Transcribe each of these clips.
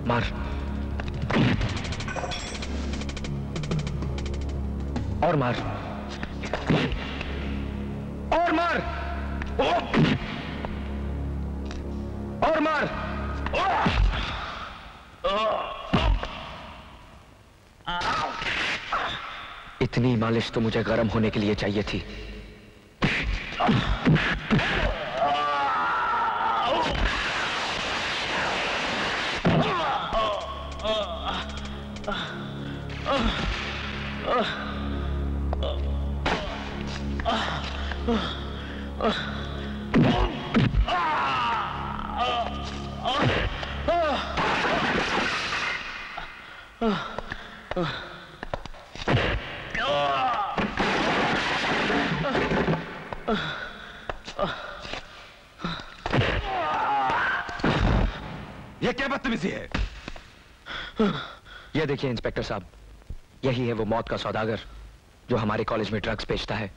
मार और मार और मार और मार। इतनी मालिश तो मुझे गर्म होने के लिए चाहिए थी। ये क्या बदतमीजी है? ये देखिए इंस्पेक्टर साहब, यही है वो मौत का सौदागर जो हमारे कॉलेज में ड्रग्स बेचता है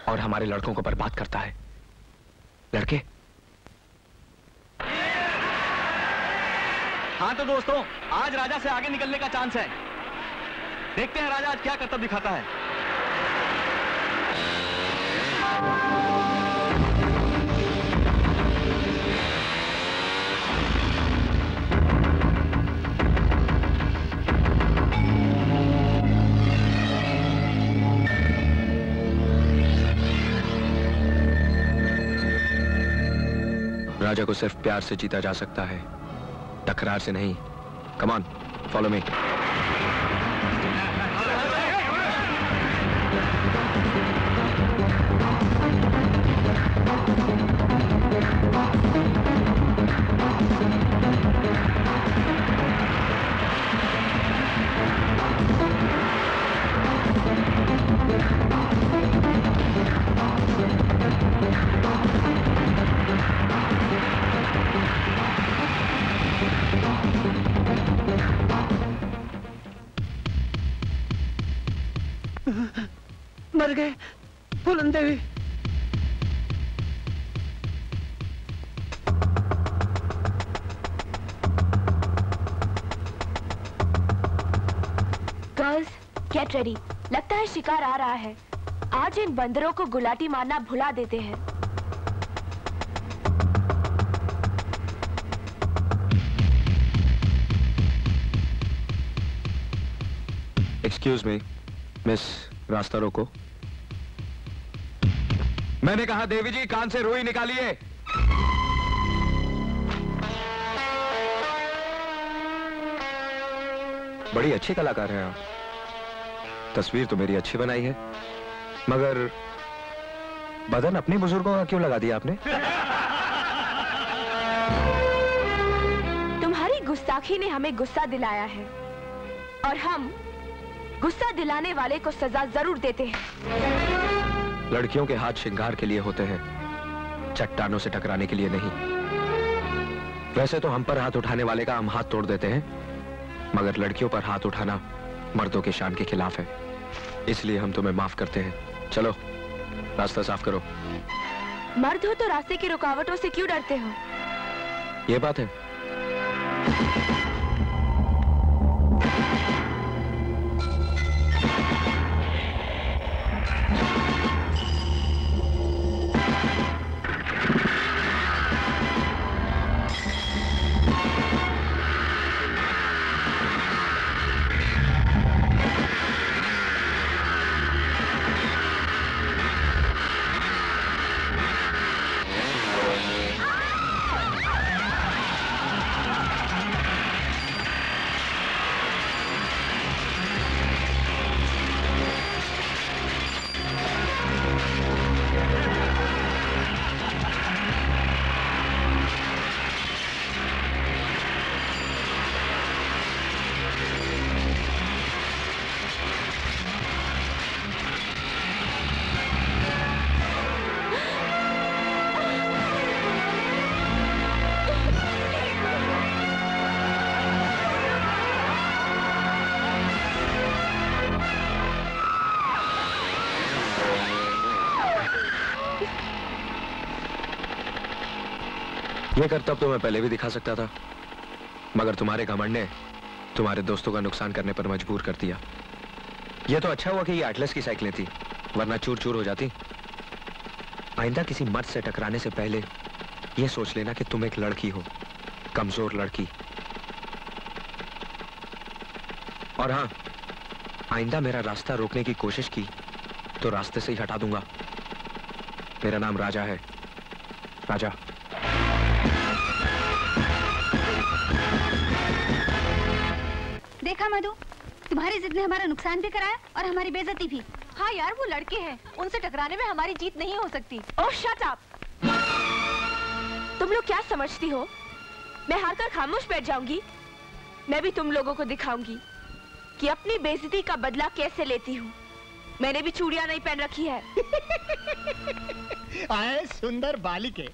और हमारे लड़कों को बर्बाद करता है। लड़के? हाँ तो दोस्तों, आज राजा से आगे निकलने का चांस है। देखते हैं राजा आज क्या करतब दिखाता है। राजा को सिर्फ प्यार से जीता जा सकता है, तकरार से नहीं। Come on, follow me. मर गए फूलन देवी। गर्ल्स गेट रेडी, लगता है शिकार आ रहा है। आज इन बंदरों को गुलाटी मारना भुला देते हैं। एक्सक्यूज मी मिस, रास्ता रोको। मैंने कहा देवी जी, कान से रुई निकालिए। बड़ी अच्छी कलाकार हैं आप। तस्वीर तो मेरी अच्छी बनाई है, मगर बदन अपनी बुजुर्गों का क्यों लगा दिया आपने? तुम्हारी गुस्ताखी ने हमें गुस्सा दिलाया है और हम गुस्सा दिलाने वाले को सजा जरूर देते हैं। लड़कियों के हाथ श्रृंगार के लिए होते हैं, चट्टानों से टकराने के लिए नहीं। वैसे तो हम पर हाथ उठाने वाले का हम हाथ तोड़ देते हैं, मगर लड़कियों पर हाथ उठाना मर्दों के शान के खिलाफ है। इसलिए हम तुम्हें माफ करते हैं। चलो रास्ता साफ करो। मर्द हो तो रास्ते की रुकावटों से क्यों डरते हो? ये बात है। ये करतब तो मैं पहले भी दिखा सकता था, मगर तुम्हारे घमंड ने तुम्हारे दोस्तों का नुकसान करने पर मजबूर कर दिया। ये तो अच्छा हुआ कि ये एटलस की साइकिलें थी, वरना चूर चूर हो जाती। आइंदा किसी मर्द से टकराने से पहले ये सोच लेना कि तुम एक लड़की हो, कमजोर लड़की। और हाँ, आइंदा मेरा रास्ता रोकने की कोशिश की तो रास्ते से ही हटा दूंगा। मेरा नाम राजा है, राजा। देखा मधु, तुम्हारी जिद ने हमारा नुकसान भी कराया और हमारी बेइज्जती भी। हाँ यार, वो लड़के हैं, उनसे टकराने में हमारी जीत नहीं हो सकती। ओह शट अप! तुम लोग क्या समझती हो मैं हारकर खामोश बैठ जाऊंगी? मैं भी तुम लोगों को दिखाऊंगी कि अपनी बेइज्जती का बदला कैसे लेती हूँ। मैंने भी चूड़ियां नहीं पहन रखी है। आए सुंदर बालिके,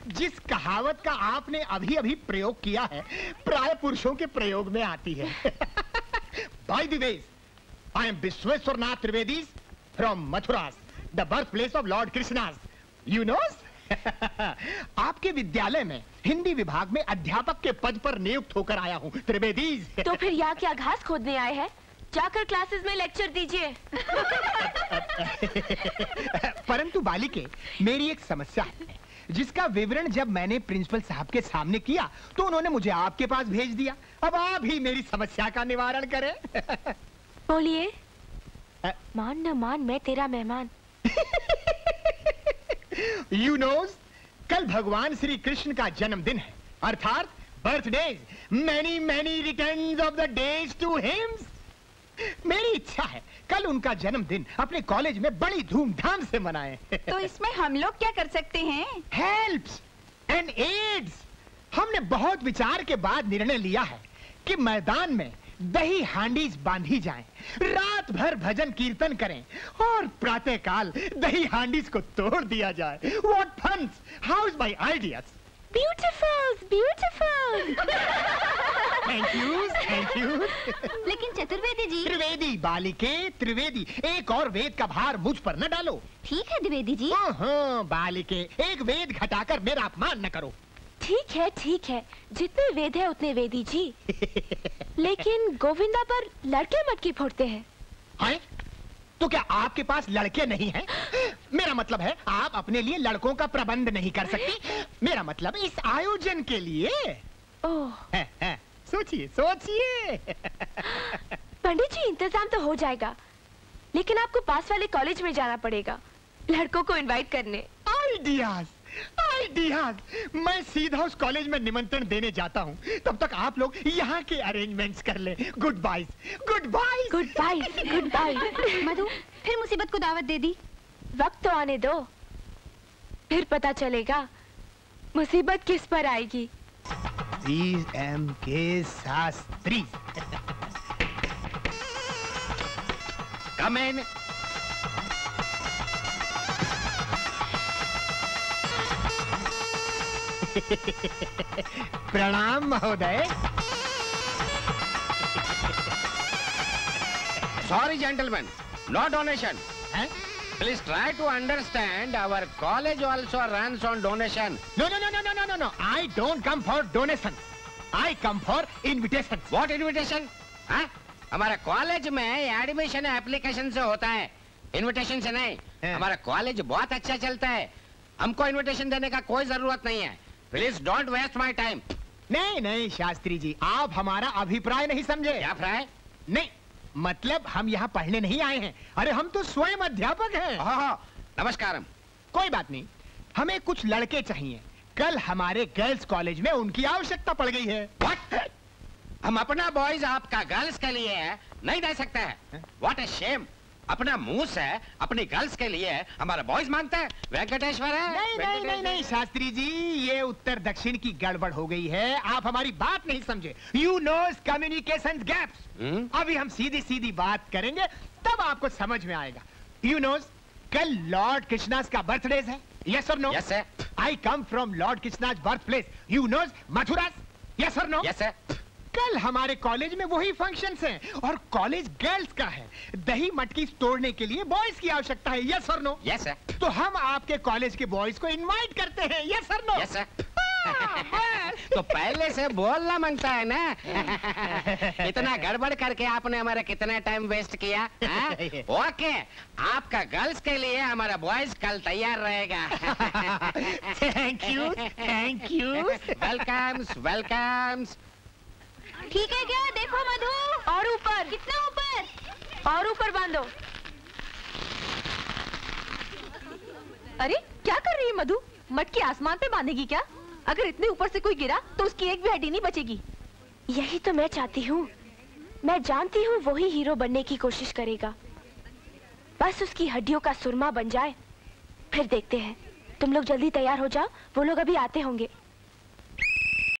जिस कहावत का आपने अभी अभी प्रयोग किया है प्राय पुरुषों के प्रयोग में आती है। By the way, I am Vishweswarnath Trivedi from Mathura, the birthplace of Lord Krishna. You know? आपके विद्यालय में हिंदी विभाग में अध्यापक के पद पर नियुक्त होकर आया हूँ त्रिवेदी। तो फिर यहाँ क्या घास खोदने आए हैं? जाकर क्लासेस में लेक्चर दीजिए। परंतु बालिके, मेरी एक समस्या है जिसका विवरण जब मैंने प्रिंसिपल साहब के सामने किया तो उन्होंने मुझे आपके पास भेज दिया। अब आप ही मेरी समस्या का निवारण करें। बोलिए। मान न मान, मैं तेरा मेहमान। You knows, कल भगवान श्री कृष्ण का जन्मदिन है, अर्थात birthdays. many many returns of the days to him। मेरी इच्छा है कल उनका जन्मदिन अपने कॉलेज में बड़ी धूमधाम से मनाएं। तो इसमें हम लोग क्या कर सकते हैं? Helps and AIDS. हमने बहुत विचार के बाद निर्णय लिया है कि मैदान में दही हांडीज बांधी जाएं, रात भर भजन कीर्तन करें और प्रातःकाल दही हांडीज को तोड़ दिया जाए। What fun! How's my ideas? Beautiful, beautiful. Thank you, thank you. लेकिन चतुर्वेदी जी। त्रिवेदी बालिके, त्रिवेदी, एक और वेद का भार मुझ पर न डालो। ठीक है द्विवेदी जी। हाँ बालिके, एक वेद घटाकर मेरा अपमान न करो। ठीक है, जितने वेद है उतने वेदी जी। लेकिन गोविंदा पर लड़के मटकी फोड़ते हैं। हैं? तो क्या आपके पास लड़के नहीं हैं? मेरा मतलब है आप अपने लिए लड़कों का प्रबंध नहीं कर सकती। मेरा मतलब इस आयोजन के लिए। ओह, सोचिए सोचिए। पंडित जी, इंतजाम तो हो जाएगा, लेकिन आपको पास वाले कॉलेज में जाना पड़ेगा लड़कों को इनवाइट करने। Ideas, ideas. मैं सीधा उस कॉलेज में निमंत्रण देने जाता हूँ, तब तक आप लोग यहाँ के अरेंजमेंट्स कर लें। Good bye, good bye, good bye, good bye. Madhu, फिर मुसीबत को दावत दे दी। वक्त तो आने दो, फिर पता चलेगा मुसीबत किस पर आएगी। के शास्त्री। Come in. प्रणाम महोदय। Sorry, gentlemen, no donation. हैं? Please try to understand. Our college also runs on donation. No, no, no, no, no, no, no, no. I don't come for donation. I come for invitation. What invitation? हाँ? हमारे college में admission application से होता है, invitation से नहीं। हमारा college बहुत अच्छा चलता है, हमको इनविटेशन देने का कोई जरूरत नहीं है। Please don't waste my time. नहीं नहीं शास्त्री जी, आप हमारा अभिप्राय नहीं समझे। क्या प्राय? नहीं, मतलब हम यहाँ पढ़ने नहीं आए हैं। अरे हम तो स्वयं अध्यापक हैं। हाँ, नमस्कारम। कोई बात नहीं, हमें कुछ लड़के चाहिए। कल हमारे गर्ल्स कॉलेज में उनकी आवश्यकता पड़ गई है। What? हम अपना बॉयज आपका गर्ल्स के लिए नहीं दे सकते हैं। What a shame! अपना मुंह से अपनी गर्ल्स के लिए हमारा बॉयज मांगता है। वेंकटेश्वर है। नहीं नहीं नहीं नहीं शास्त्री जी, ये उत्तर दक्षिण की गड़बड़ हो गई है। आप हमारी बात नहीं समझे। You knows communication gaps। अभी हम सीधी सीधी बात करेंगे, तब आपको समझ में आएगा। You knows, कल लॉर्ड कृष्णास का बर्थडे है। Yes or no? Yes sir. I come from Lord Krishna's birthplace. You knows, Mathura? Yes or no? Yes sir. कल हमारे कॉलेज में वही फंक्शंस हैं और कॉलेज गर्ल्स का है। दही मटकी तोड़ने के लिए बॉयज की आवश्यकता है। यस और नो? Yes sir. तो हम आपके कॉलेज के बॉयज को इनवाइट करते हैं। यस और नो? Yes sir. तो पहले से बोलना मांगता है ना। इतना गड़बड़ करके आपने हमारा कितना टाइम वेस्ट किया। ओके, आपका गर्ल्स के लिए हमारा बॉयज कल तैयार रहेगा। Thank you, thank you. Welcomes, welcomes. ठीक है क्या? देखो मधु, और ऊपर, कितना ऊपर, और ऊपर बांधो। अरे क्या कर रही है मधु? मटकी आसमान पे बांधेगी क्या? अगर इतने ऊपर से कोई गिरा तो उसकी एक भी हड्डी नहीं बचेगी। यही तो मैं चाहती हूँ। मैं जानती हूँ वो ही हीरो बनने की कोशिश करेगा। बस उसकी हड्डियों का सुरमा बन जाए, फिर देखते हैं। तुम लोग जल्दी तैयार हो जाओ, वो लोग अभी आते होंगे।